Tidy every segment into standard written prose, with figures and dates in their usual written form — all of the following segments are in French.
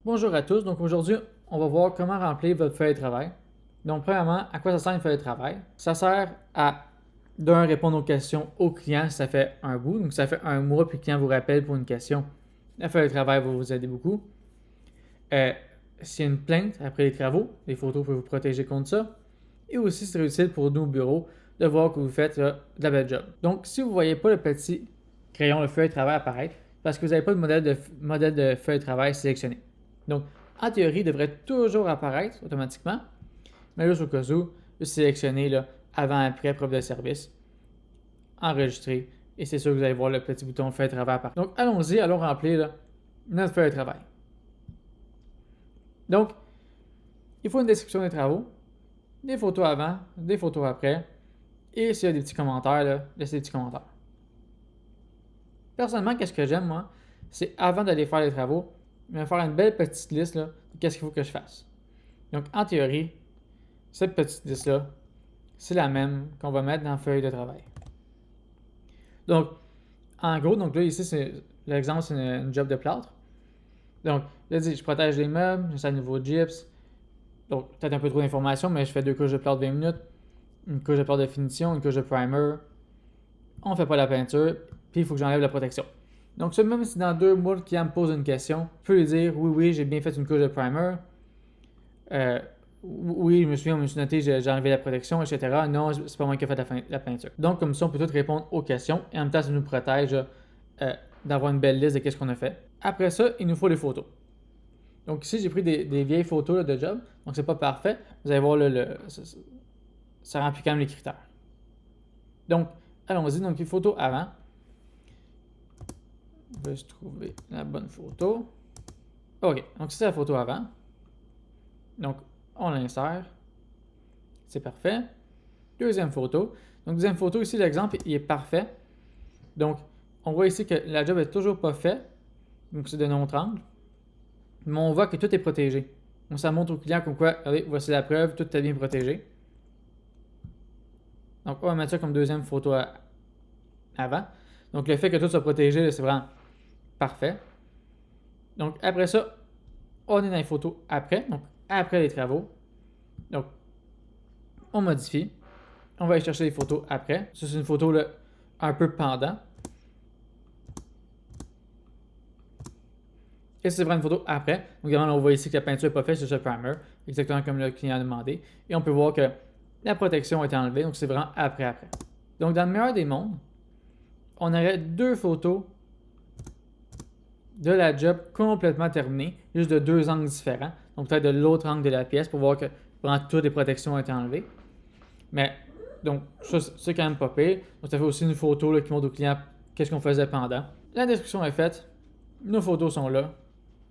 Bonjour à tous, donc aujourd'hui, on va voir comment remplir votre feuille de travail. Donc, premièrement, à quoi ça sert une feuille de travail? Ça sert à, d'un, répondre aux questions au client si ça fait un bout. Donc, ça fait un mois puis le client vous rappelle pour une question. La feuille de travail va vous aider beaucoup. S'il y a une plainte après les travaux, les photos peuvent vous protéger contre ça. Et aussi, c'est utile pour nous au bureau de voir que vous faites de la belle job. Donc, si vous ne voyez pas le petit crayon, le feuille de travail apparaître, parce que vous n'avez pas de modèle de feuille de travail sélectionné. Donc, en théorie, il devrait toujours apparaître automatiquement, mais juste au cas où, juste sélectionner là, avant-après, preuve de service, enregistrer, et c'est sûr que vous allez voir le petit bouton feuille de travail apparaître. Donc, allons-y, allons remplir là, notre feuille de travail. Donc, il faut une description des travaux, des photos avant, des photos après, et s'il y a des petits commentaires, là, laissez des petits commentaires. Personnellement, qu'est-ce que j'aime, moi, c'est avant d'aller faire les travaux, me faire une belle petite liste là, de qu'est-ce qu'il faut que je fasse. Donc, en théorie, cette petite liste-là, c'est la même qu'on va mettre dans la feuille de travail. Donc, en gros, donc là, ici, c'est l'exemple, c'est une job de plâtre. Donc, là, je protège les meubles, j'installe un nouveau gyps. Donc, peut-être un peu trop d'informations, mais je fais 2 couches de plâtre 20 minutes, une couche de plâtre de finition, une couche de primer. On ne fait pas la peinture, puis il faut que j'enlève la protection. Donc, ça, même si dans 2 mois, le client me pose une question, je peux lui dire oui, j'ai bien fait une couche de primer. Oui, je me suis noté, j'ai enlevé la protection, etc. Non, c'est pas moi qui ai fait la peinture. Donc, comme ça, on peut tout répondre aux questions et en même temps, ça nous protège d'avoir une belle liste de ce qu'on a fait. Après ça, il nous faut les photos. Donc, ici, j'ai pris des vieilles photos là, de job. Donc, c'est pas parfait. Vous allez voir, ça remplit quand même les critères. Donc, allons-y. Donc, les photos avant. On va se trouver la bonne photo. OK. Donc, c'est la photo avant. Donc, on l'insère. C'est parfait. Deuxième photo. Donc, deuxième photo, ici, l'exemple, il est parfait. Donc, on voit ici que la job est toujours pas faite. Donc, c'est de notre angle. Mais on voit que tout est protégé. Donc, ça montre au client comme quoi, regardez, voici la preuve, tout est bien protégé. Donc, on va mettre ça comme deuxième photo avant. Donc, le fait que tout soit protégé, c'est vraiment parfait. Donc, après ça, on est dans les photos après. Donc, après les travaux. Donc, on modifie. On va aller chercher les photos après. Ça, c'est une photo là, un peu pendant. Et c'est vraiment une photo après. Donc, évidemment, on voit ici que la peinture n'est pas faite sur ce primer, exactement comme le client a demandé. Et on peut voir que la protection a été enlevée. Donc, c'est vraiment après. Donc, dans le meilleur des mondes, on aurait 2 photos de la job complètement terminée, juste de 2 angles différents. Donc, peut-être de l'autre angle de la pièce pour voir que vraiment toutes les protections ont été enlevées. Mais, donc, ça, c'est quand même pas pire. Donc, ça fait aussi une photo là, qui montre au client qu'est-ce qu'on faisait pendant. La description est faite. Nos photos sont là.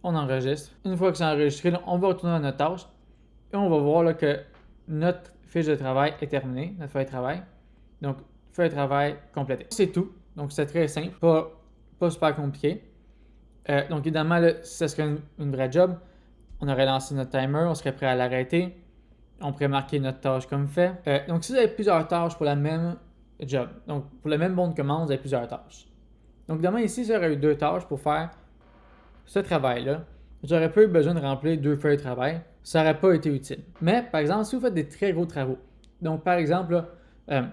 On enregistre. Une fois que c'est enregistré, là, on va retourner à notre tâche. Et on va voir là, que notre fiche de travail est terminée, notre feuille de travail. Donc, feuille de travail complétée. C'est tout. Donc, c'est très simple. Pas super compliqué. Donc, évidemment, là, si ça serait une vraie job, on aurait lancé notre timer, on serait prêt à l'arrêter. On pourrait marquer notre tâche comme fait. Donc, si vous avez plusieurs tâches pour la même job, donc pour le même bon de commande, vous avez plusieurs tâches. Donc, évidemment, ici, j'aurais eu 2 tâches pour faire ce travail-là. J'aurais pas eu besoin de remplir 2 feuilles de travail. Ça n'aurait pas été utile. Mais, par exemple, si vous faites des très gros travaux, donc par exemple, là,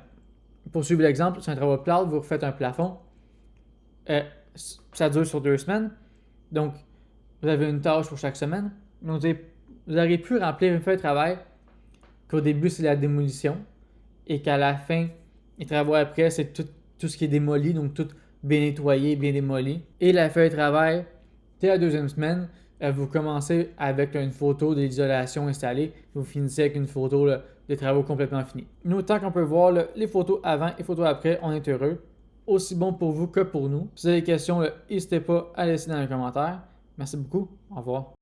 pour suivre l'exemple, c'est un travail de plâtre, vous refaites un plafond. Ça dure sur 2 semaines. Donc, vous avez une tâche pour chaque semaine. Donc, vous auriez pu remplir une feuille de travail qu'au début, c'est la démolition et qu'à la fin, les travaux après, c'est tout ce qui est démoli, donc tout bien nettoyé, bien démoli. Et la feuille de travail, dès la 2e semaine, vous commencez avec une photo de l'isolation installée, vous finissez avec une photo là, des travaux complètement finis. Nous, tant qu'on peut voir là, les photos avant et photos après, on est heureux. Aussi bon pour vous que pour nous. Si vous avez des questions, n'hésitez pas à laisser dans les commentaires. Merci beaucoup. Au revoir.